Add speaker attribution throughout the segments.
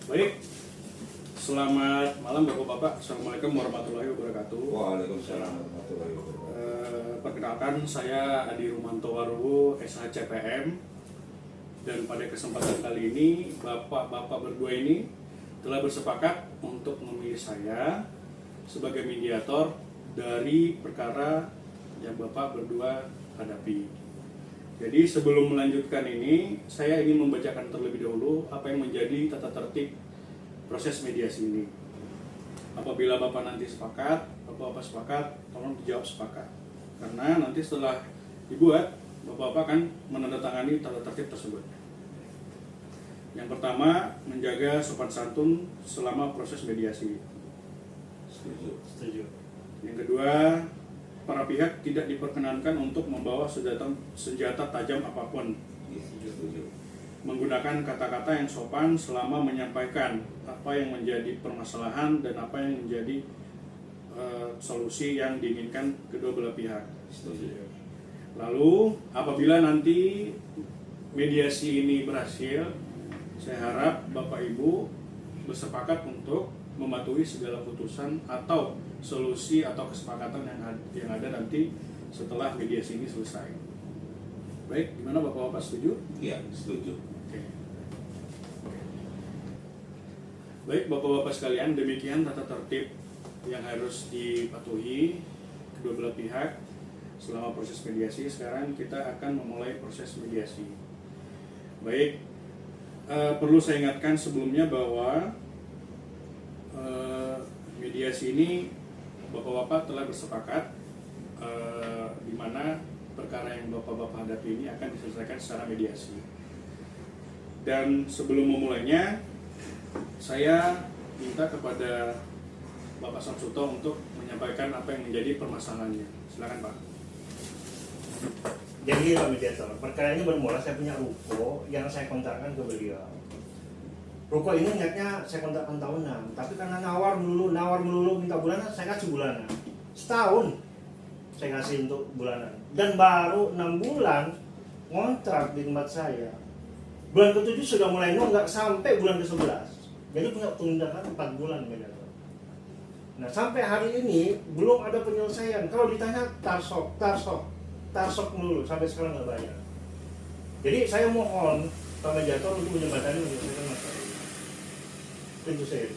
Speaker 1: Baik, selamat malam Bapak-Bapak. Assalamualaikum warahmatullahi wabarakatuh.
Speaker 2: Waalaikumsalam warahmatullahi wabarakatuh.
Speaker 1: Perkenalkan, saya Adi Rumanto Waruwo, SHCPM. Dan pada kesempatan kali ini, Bapak-Bapak berdua ini telah bersepakat untuk memilih saya sebagai mediator dari perkara yang Bapak berdua hadapi. Jadi sebelum melanjutkan ini, saya ingin membacakan terlebih dahulu apa yang menjadi tata tertib proses mediasi ini. Apabila Bapak nanti sepakat, Bapak-Bapak sepakat, tolong dijawab sepakat. Karena nanti setelah dibuat, Bapak-Bapak akan menandatangani tata tertib tersebut. Yang pertama, menjaga sopan santun selama proses mediasi.
Speaker 2: Setuju.
Speaker 1: Yang kedua, para pihak tidak diperkenankan untuk membawa senjata tajam apapun.
Speaker 2: Setuju.
Speaker 1: Menggunakan kata-kata yang sopan selama menyampaikan apa yang menjadi permasalahan dan apa yang menjadi solusi yang diinginkan kedua belah pihak.
Speaker 2: Setuju.
Speaker 1: Lalu, apabila nanti mediasi ini berhasil, saya harap Bapak Ibu bersepakat untuk mematuhi segala putusan atau solusi atau kesepakatan yang ada nanti setelah mediasi ini selesai. Baik, gimana Bapak-Bapak, setuju?
Speaker 2: Iya, setuju.
Speaker 1: Oke. Baik Bapak-Bapak sekalian, demikian tata tertib yang harus dipatuhi kedua belah pihak selama proses mediasi. Sekarang kita akan memulai proses mediasi. Baik, perlu saya ingatkan sebelumnya bahwa mediasi ini Bapak-Bapak telah bersepakat di mana perkara yang Bapak-Bapak hadapi ini akan diselesaikan secara mediasi. Dan sebelum memulainya, saya minta kepada Bapak Samsuto untuk menyampaikan apa yang menjadi permasalahannya. Silakan Pak.
Speaker 3: Jadi Pak Mediator, perkara ini bermula saya punya ruko yang saya kontrakkan ke beliau. Ruko ini niatnya saya kontrakkan tahunan, tapi karena nawar melulu minta bulanan, saya kasih bulanan. Setahun saya kasih untuk bulanan. Dan baru 6 bulan ngontrak di tempat saya. Bulan ke-7 sudah mulai nunggak sampai bulan ke-11. Jadi punya tunggakan 4 bulan Mediator. Nah sampai hari ini belum ada penyelesaian. Kalau ditanya tarsok melulu sampai sekarang nggak bayar. Jadi saya mohon Pak Mediator untuk menjembatani menyelesaikan masalah ini. Tentu saya.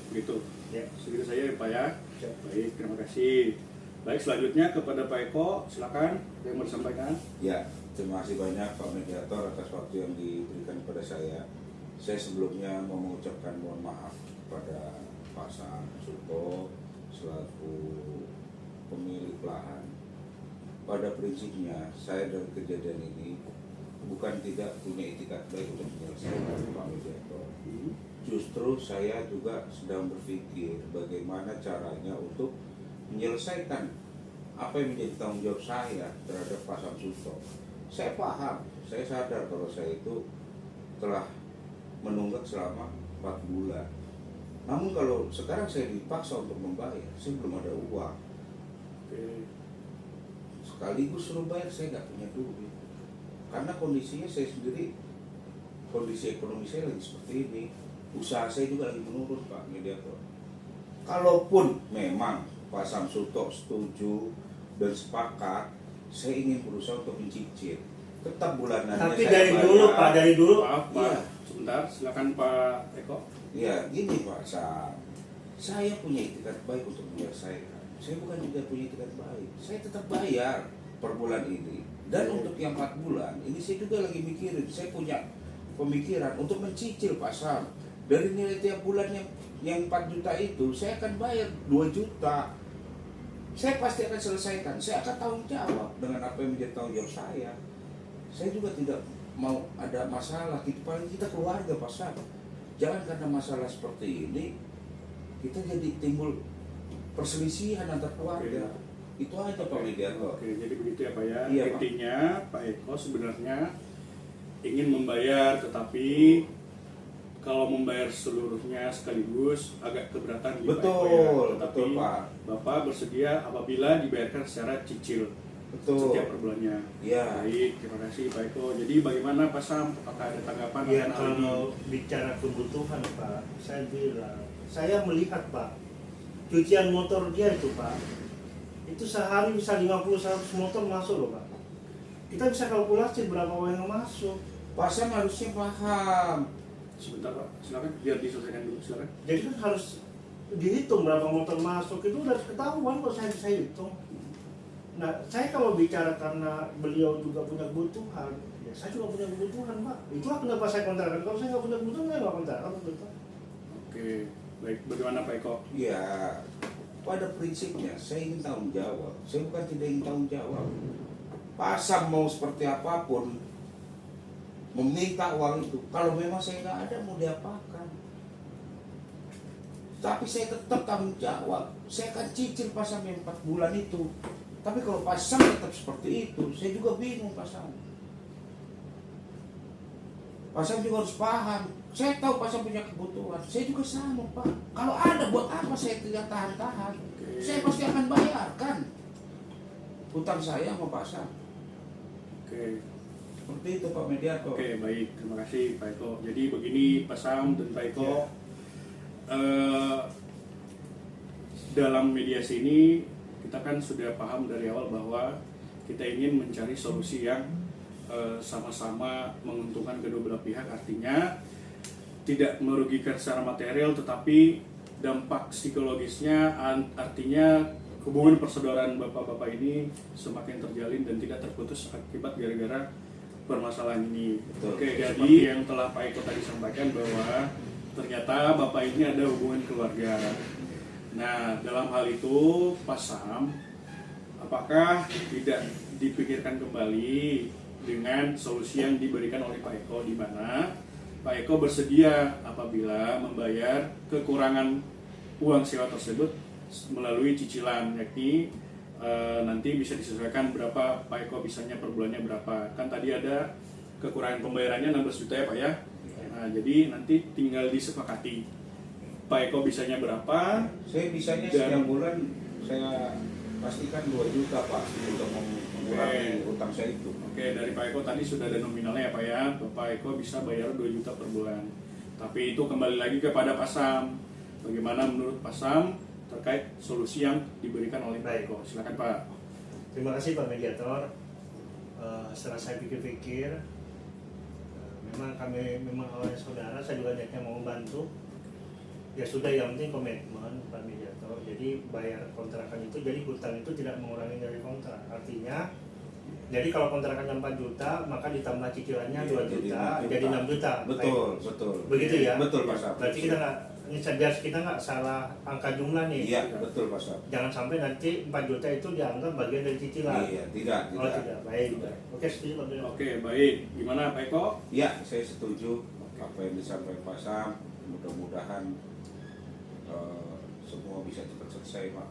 Speaker 1: Begitu.
Speaker 3: Ya.
Speaker 1: Segitu saja Pak ya.
Speaker 3: Ya.
Speaker 1: Baik, terima kasih. Baik, selanjutnya kepada Pak Eko, silakan yang mau disampaikan.
Speaker 2: Ya, terima kasih banyak Pak Mediator atas waktu yang diberikan kepada saya. Saya sebelumnya mau mengucapkan mohon maaf kepada Pak Samsuto selaku pemilik lahan. Pada prinsipnya, saya dari kejadian ini bukan tidak punya itikat baik untuk menyelesaikan Pak Mediator. Justru saya juga sedang berpikir bagaimana caranya untuk menyelesaikan apa yang menjadi tanggung jawab saya terhadap Pak Samsuto. Saya paham, saya sadar kalau saya itu telah menunggak selama 4 bulan. Namun kalau sekarang saya dipaksa untuk membayar, saya belum ada uang.
Speaker 1: Oke.
Speaker 2: Sekaligus suruh bayar, saya nggak punya duit. Karena kondisinya saya sendiri, kondisi ekonomi saya lagi seperti ini. Usaha saya juga lagi menurun Pak Mediator. Kalaupun memang Pak Samsuto setuju dan sepakat, saya ingin berusaha untuk mencicil. Tetap bulanannya
Speaker 3: Tapi
Speaker 2: saya
Speaker 3: dari
Speaker 2: bayar.
Speaker 3: dulu Pak, dari dulu.
Speaker 1: Maaf Pak,
Speaker 2: Iya.
Speaker 1: sebentar, silakan Pak Eko.
Speaker 2: Ya gini Pak Sam, saya punya itikat baik untuk menyelesaikan. Saya bukan juga punya itikat baik. Saya tetap bayar per bulan ini. Dan untuk yang 4 bulan, ini saya juga lagi mikirin. Saya punya pemikiran untuk mencicil Pak Sam. Dari nilai tiap bulan yang 4 juta itu, saya akan bayar 2 juta. Saya pasti akan selesaikan. Saya akan tanggung jawab dengan apa yang menjadi tanggung jawab saya. Saya juga tidak mau ada masalah. Paling kita keluarga Pak Sam. Jangan karena masalah seperti ini kita jadi timbul perselisihan antar keluarga. Itu aja Pak Mediator.
Speaker 1: Oke, jadi begitu ya Pak ya.
Speaker 2: Iya, Pak.
Speaker 1: Intinya Pak Eko sebenarnya ingin membayar, tetapi kalau membayar seluruhnya sekaligus agak keberatan di Pak Eko ya.
Speaker 2: Betul,
Speaker 1: Tetapi
Speaker 2: betul Pak.
Speaker 1: Bapak bersedia apabila dibayarkan secara cicil.
Speaker 2: Betul.
Speaker 1: setiap per bulannya.
Speaker 2: Iya.
Speaker 1: Baik, terima kasih Pak Eko. Jadi bagaimana Pak Sam? Apakah ada tanggapan
Speaker 3: Ya
Speaker 1: akan hal ini?
Speaker 3: kalau bicara kebutuhan Pak, saya bilang, saya melihat Pak, cucian motor dia itu Pak, itu sehari bisa 50-100 motor masuk loh Pak. Kita bisa kalkulasi berapa uang yang masuk.
Speaker 2: Pasang harusnya paham.
Speaker 1: Sebentar Pak, silakan biar diselesaikan dulu, silakan.
Speaker 3: Jadi kan harus dihitung berapa motor masuk, itu udah ketahuan kok saya bisa hitung. Nah, saya kalau bicara karena beliau juga punya kebutuhan, ya saya juga punya kebutuhan Pak. Itulah kenapa saya kontrakan. Kalau saya nggak punya kebutuhan, saya nggak kontrakan. Betul.
Speaker 1: Oke, baik. Bagaimana Pak Eko?
Speaker 2: Ya, pada prinsipnya saya ingin tanggung jawab. Saya bukan tidak ingin tanggung jawab. Pasang mau seperti apapun, meminta uang itu. Kalau memang saya nggak ada, mau diapakan? Tapi saya tetap tanggung jawab. Saya akan cicil pasangnya 4 bulan itu. Tapi kalau pasang tetap seperti itu, saya juga bingung pasang. Pasang juga harus paham. Saya tahu pasang punya kebutuhan. Saya juga sama Pak. Kalau ada buat apa saya tidak tahan-tahan? Saya pasti akan bayarkan hutang saya sama pasang.
Speaker 1: Oke.
Speaker 2: Seperti itu Pak Mediator.
Speaker 1: Oke, baik. Terima kasih Pak Eko. Jadi begini Pak Sam dan Pak Eko, dalam mediasi ini kita kan sudah paham dari awal bahwa kita ingin mencari solusi yang sama-sama menguntungkan kedua belah pihak. Artinya tidak merugikan secara material, tetapi dampak psikologisnya artinya hubungan persaudaraan bapak-bapak ini semakin terjalin dan tidak terputus akibat gara-gara permasalahan ini.
Speaker 2: Betul.
Speaker 1: Oke, jadi yang telah Pak Eko tadi sampaikan bahwa ternyata bapak ini ada hubungan keluarga. Nah, dalam hal itu Pak Sam, apakah tidak dipikirkan kembali dengan solusi yang diberikan oleh Pak Eko, di mana Pak Eko bersedia apabila membayar kekurangan uang sewa tersebut melalui cicilan, yakni nanti bisa disesuaikan berapa Pak Eko bisanya per bulannya berapa. Kan tadi ada kekurangan pembayarannya 16 juta ya Pak ya. Nah, jadi nanti tinggal disepakati Pak Eko bisanya berapa.
Speaker 2: Saya bisanya
Speaker 1: Dan-
Speaker 2: setiap bulan saya pastikan 2 juta Pak untuk mengurangi hutang saya itu.
Speaker 1: Oke, dari Pak Eko tadi sudah ada nominalnya ya Pak ya. Pak Eko bisa bayar 2 juta per bulan. Tapi itu kembali lagi kepada Pak Sam. Bagaimana menurut Pak Sam terkait solusi yang diberikan oleh Pak Eko? Silakan Pak.
Speaker 3: Terima kasih Pak Mediator. Setelah saya pikir-pikir, memang kami memang awalnya saudara, saya juga niatnya mau membantu. Ya sudah, yang penting komitmen Pak Mediator. Jadi bayar kontrakan itu, jadi hutang itu tidak mengurangi dari kontrak. Artinya, jadi kalau kontrakannya 4 juta, maka ditambah cicilannya 2 juta, jadi 6 juta.
Speaker 2: Betul, betul.
Speaker 3: Begitu ya?
Speaker 2: Betul Pak Sam.
Speaker 3: Berarti kita nggak, ini biar kita nggak salah angka jumlah nih.
Speaker 2: Iya, betul Pak Sam.
Speaker 3: Jangan sampai nanti 4 juta itu dianggap bagian dari cicilan.
Speaker 2: Iya, tidak.
Speaker 3: Oh tidak, baik. Oke, setuju Pak Mediator.
Speaker 1: Oke, baik. Gimana Pak Eko?
Speaker 2: Ya, saya setuju apa yang disampaikan Pak Sam. Mudah-mudahan semua bisa cepat selesai Pak.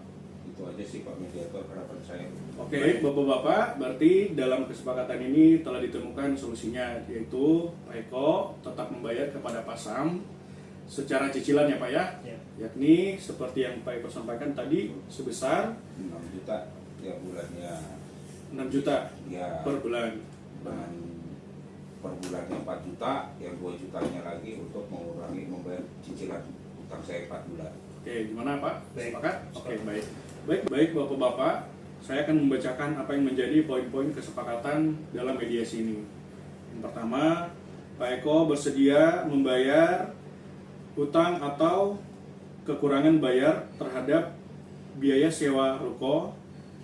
Speaker 2: Itu aja sih Pak Mediator, harapan saya.
Speaker 1: Oke, Bapak-bapak, berarti dalam kesepakatan ini telah ditemukan solusinya, yaitu Pak Eko tetap membayar kepada Pak Sam secara cicilan ya Pak ya,
Speaker 3: Ya.
Speaker 1: yakni seperti yang Pak Eko sampaikan tadi sebesar
Speaker 2: 6 juta tiap bulannya.
Speaker 1: 6 juta
Speaker 2: Ya,
Speaker 1: per bulan.
Speaker 2: dengan per bulannya 4 juta, yang 2 jutanya lagi untuk mengurangi membayar cicilan utang saya 4 bulan.
Speaker 1: Oke, gimana Pak?
Speaker 3: Baik.
Speaker 1: Sepakat? Oke, baik. Baik Bapak-bapak, saya akan membacakan apa yang menjadi poin-poin kesepakatan dalam mediasi ini. Yang pertama, Pak Eko bersedia membayar hutang atau kekurangan bayar terhadap biaya sewa ruko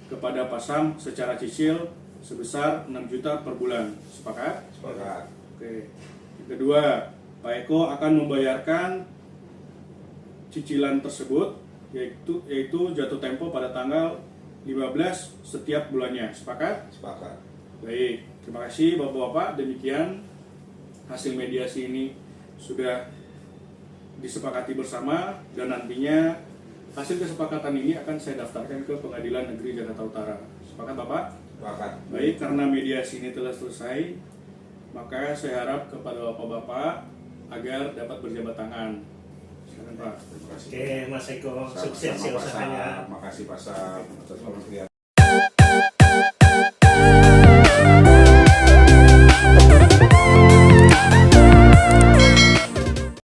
Speaker 1: kepada Pak Sam secara cicil sebesar 6 juta per bulan. Sepakat?
Speaker 2: Sepakat.
Speaker 1: Oke. Yang kedua, Pak Eko akan membayarkan cicilan tersebut yaitu jatuh tempo pada tanggal 15 setiap bulannya. Sepakat?
Speaker 2: Sepakat.
Speaker 1: Baik, terima kasih Bapak-bapak. Demikian hasil mediasi ini sudah disepakati bersama dan nantinya hasil kesepakatan ini akan saya daftarkan ke Pengadilan Negeri Jakarta Utara. Sepakat Bapak?
Speaker 2: Sepakat.
Speaker 1: Baik, karena mediasi ini telah selesai, maka saya harap kepada Bapak-bapak agar dapat berjabat tangan. Silakan Pak.
Speaker 2: Terima kasih.
Speaker 3: Oke, Mas Eko,
Speaker 2: Sama-sama,
Speaker 3: sukses ya
Speaker 2: Pak Sam.
Speaker 3: usahanya.
Speaker 2: Makasih Pak Sam atas pengertian.